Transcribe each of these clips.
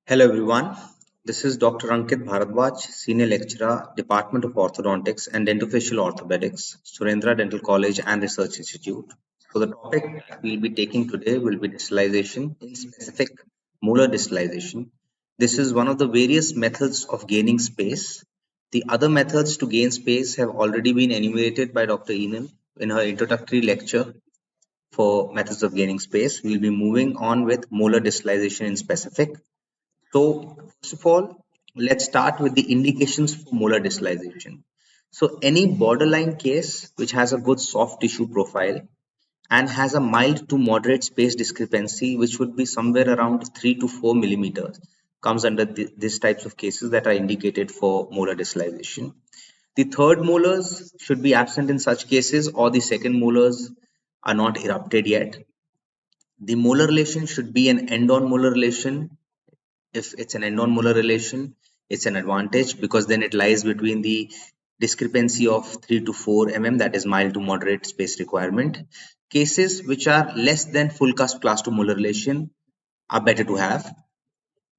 Hello everyone, this is Dr. Ankit Bharadwaj, Senior Lecturer, Department of Orthodontics and Dentofacial Orthopedics, Surendra Dental College and Research Institute. So the topic we'll be taking today will be distalization, in specific molar distalization. This is one of the various methods of gaining space. The other methods to gain space have already been enumerated by Dr. Enel in her introductory lecture for methods of gaining space. We'll be moving on with molar distalization in specific. So, first of all, let's start with the indications for molar distalization. So, any borderline case which has a good soft tissue profile and has a mild to moderate space discrepancy, which would be somewhere around 3 to 4 millimeters, comes under these types of cases that are indicated for molar distalization. The third molars should be absent in such cases, or the second molars are not erupted yet. The molar relation should be an end-on molar relation. If it's an end-on-molar relation, it's an advantage because then it lies between the discrepancy of 3 to 4 that is mild to moderate space requirement. Cases which are less than full cusp class 2 molar relation are better to have.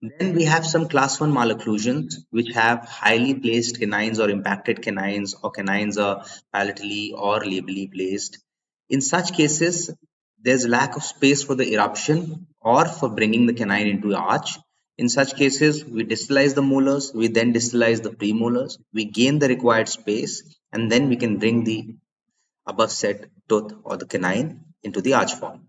Then we have some class 1 malocclusions which have highly placed canines or impacted canines, or canines are palatally or labially placed. In such cases, there's lack of space for the eruption or for bringing the canine into arch. In such cases, we distalize the molars, we then distalize the premolars, we gain the required space, and then we can bring the above said tooth or the canine into the arch form.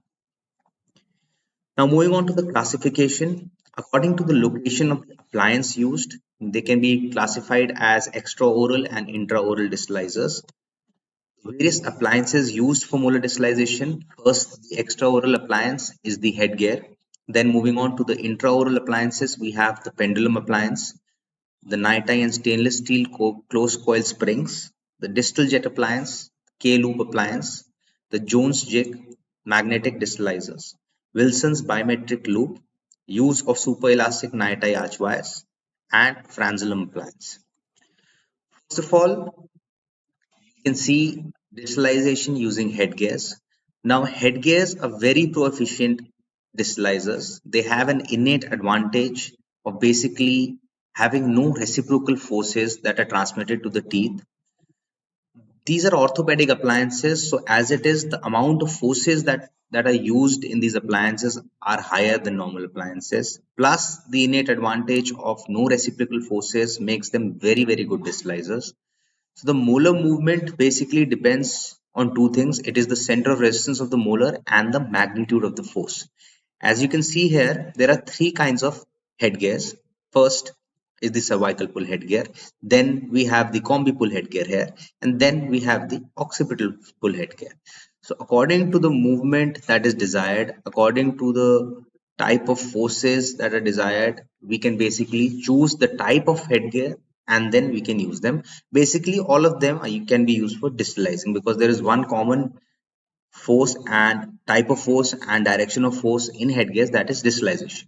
Now moving on to the classification, according to the location of the appliance used, they can be classified as extraoral and intraoral distalizers. Various appliances used for molar distalization. First, the extraoral appliance is the headgear. Then moving on to the intraoral appliances, we have the pendulum appliance, the night and stainless steel closed coil springs, the distal jet appliance, K-loop appliance, the Jones jig, magnetic distalizers, Wilson's biometric loop, use of superelastic night arch wires, and Franzulum appliance. First of all, you can see distalization using headgears. Now, headgears are very proficient distalizers. They have an innate advantage of basically having no reciprocal forces that are transmitted to the teeth. These are orthopedic appliances, so as it is, the amount of forces that are used in these appliances are higher than normal appliances. Plus, the innate advantage of no reciprocal forces makes them very, very good distalizers. So the molar movement basically depends on two things. It is the center of resistance of the molar and the magnitude of the force. As you can see here, there are three kinds of headgears. First is the cervical pull headgear. Then we have the combi pull headgear here. And then we have the occipital pull headgear. So according to the movement that is desired, according to the type of forces that are desired, we can basically choose the type of headgear and then we can use them. Basically, all of them can be used for distalizing because there is one common force and type of force and direction of force in headgears, that is distalization.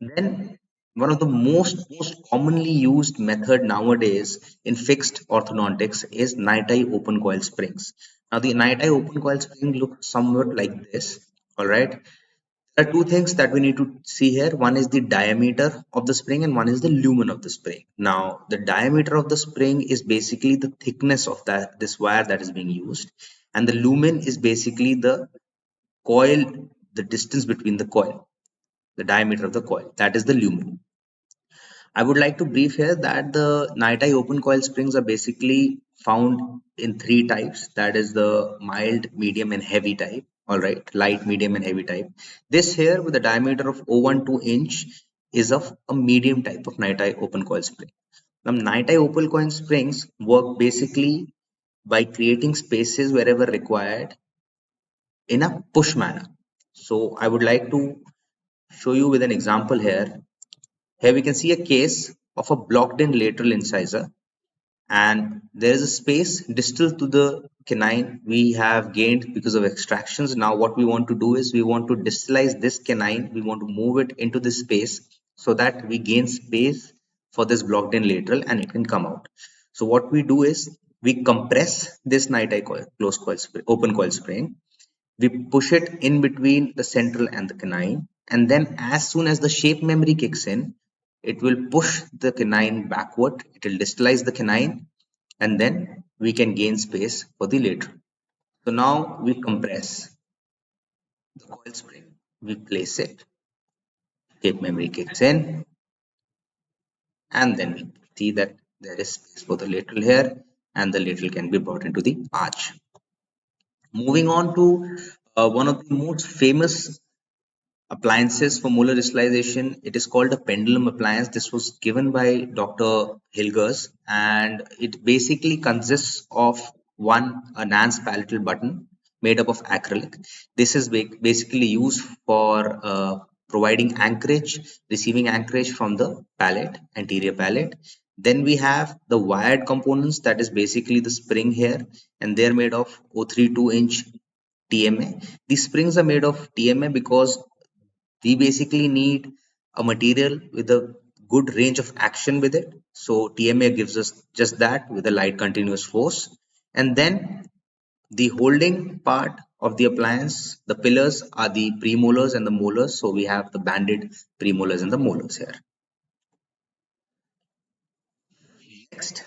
Then one of the most commonly used method nowadays in fixed orthodontics is night eye open coil springs. Now the night eye open coil spring looks somewhat like this. All right. There are two things that we need to see here. One is the diameter of the spring and one is the lumen of the spring. Now, the diameter of the spring is basically the thickness of this wire that is being used, and the lumen is basically the coil, the distance between the coil, the diameter of the coil. That is the lumen. I would like to brief here that the night eye open coil springs are basically found in three types. That is the mild, medium, and heavy type. All right, light, medium, and heavy type. This here with a diameter of 0.12 inch is of a medium type of night eye open coil spring. Now, night eye open coil springs work basically by creating spaces wherever required in a push manner. So I would like to show you with an example here. Here we can see a case of a blocked in lateral incisor, and there is a space distal to the canine we have gained because of extractions. Now what we want to do is we want to distalize this canine, we want to move it into this space so that we gain space for this blocked in lateral and it can come out. So what we do is we compress this night eye coil, closed coil spring, open coil spring. We push it in between the central and the canine. and then as soon as the shape memory kicks in, it will push the canine backward, it will distalize the canine, and then we can gain space for the lateral. So now we compress the coil spring, we place it, shape memory kicks in, and then we see that there is space for the lateral here, and the lateral can be brought into the arch. Moving on to one of the most famous appliances for molar distalization. It is called a pendulum appliance. This was given by Dr. Hilgers, and it basically consists of a Nance palatal button made up of acrylic. This is basically used for providing anchorage, receiving anchorage from the palate, anterior palate. Then we have the wired components, that is basically the spring here, and they're made of 0.32-inch TMA. These springs are made of TMA because we basically need a material with a good range of action with it. So TMA gives us just that with a light continuous force. And then the holding part of the appliance, the pillars are the premolars and the molars. So we have the banded premolars and the molars here. Next,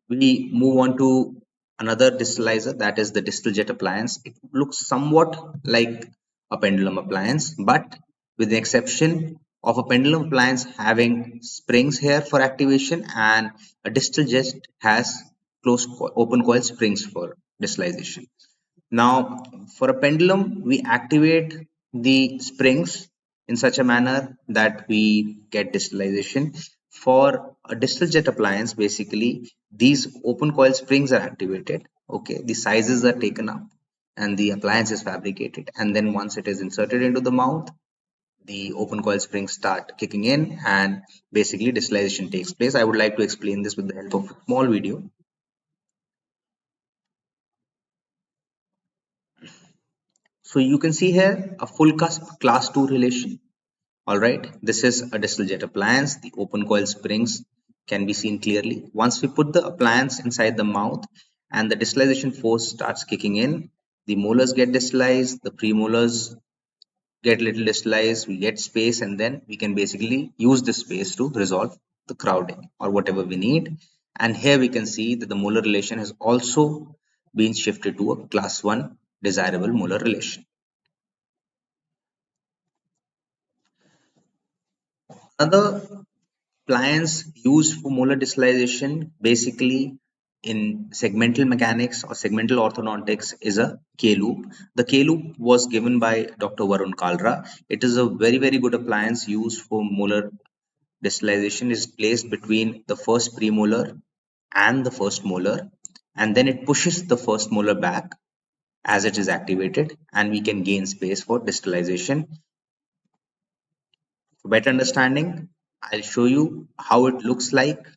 we move on to another distalizer, that is the distal jet appliance. It looks somewhat like a pendulum appliance, but with the exception of a pendulum appliance having springs here for activation, and a distal jet has open coil springs for distalization. Now, for a pendulum, we activate the springs in such a manner that we get distalization. For a distal jet appliance, basically, these open coil springs are activated. Okay, the sizes are taken up and the appliance is fabricated. And then once it is inserted into the mouth, the open coil springs start kicking in and basically distalization takes place. I would like to explain this with the help of a small video. So you can see here a full cusp class 2 relation. All right, this is a distal jet appliance. The open coil springs can be seen clearly. Once we put the appliance inside the mouth and the distalization force starts kicking in, the molars get distalized, the premolars get little distalized, we get space, and then we can basically use this space to resolve the crowding or whatever we need. And here we can see that the molar relation has also been shifted to a class 1 desirable molar relation. Another appliance used for molar distalization basically in segmental mechanics or segmental orthodontics is a K-loop. The K-loop was given by Dr. Varun Kalra. It is a very, very good appliance used for molar distalization. It is placed between the first premolar and the first molar, and then it pushes the first molar back as it is activated, and we can gain space for distalization. For better understanding, I'll show you how it looks like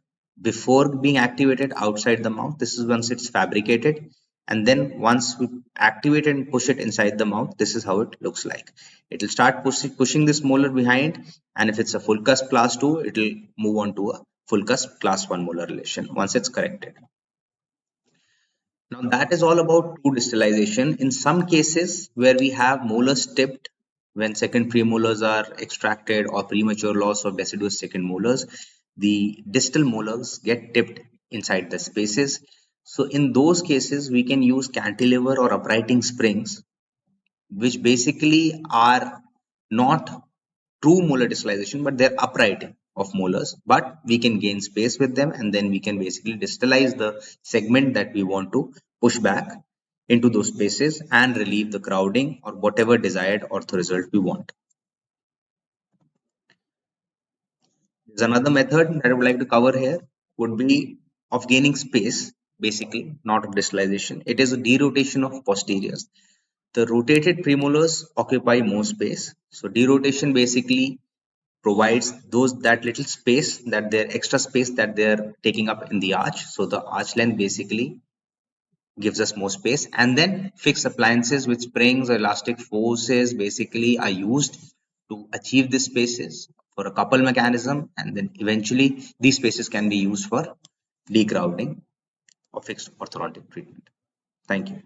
before being activated outside the mouth. This is once it's fabricated. And then once we activate and push it inside the mouth, this is how it looks like. It will start pushing this molar behind. And if it's a full cusp class 2, it will move on to a full cusp class 1 molar relation once it's corrected. Now that is all about true distalization. In some cases where we have molars tipped, when second premolars are extracted or premature loss of deciduous second molars, the distal molars get tipped inside the spaces. So in those cases, we can use cantilever or uprighting springs, which basically are not true molar distalization, but they're uprighting of molars. But we can gain space with them, and then we can basically distalize the segment that we want to push back into those spaces and relieve the crowding or whatever desired ortho result we want. There's another method that I would like to cover here would be of gaining space, basically, not of distalization. It is a derotation of posteriors. The rotated premolars occupy more space. So derotation basically provides that little space, that their extra space that they're taking up in the arch. So the arch length basically gives us more space, and then fixed appliances with springs or elastic forces basically are used to achieve these spaces for a couple mechanism, and then eventually these spaces can be used for decrowding or fixed orthodontic treatment. Thank you.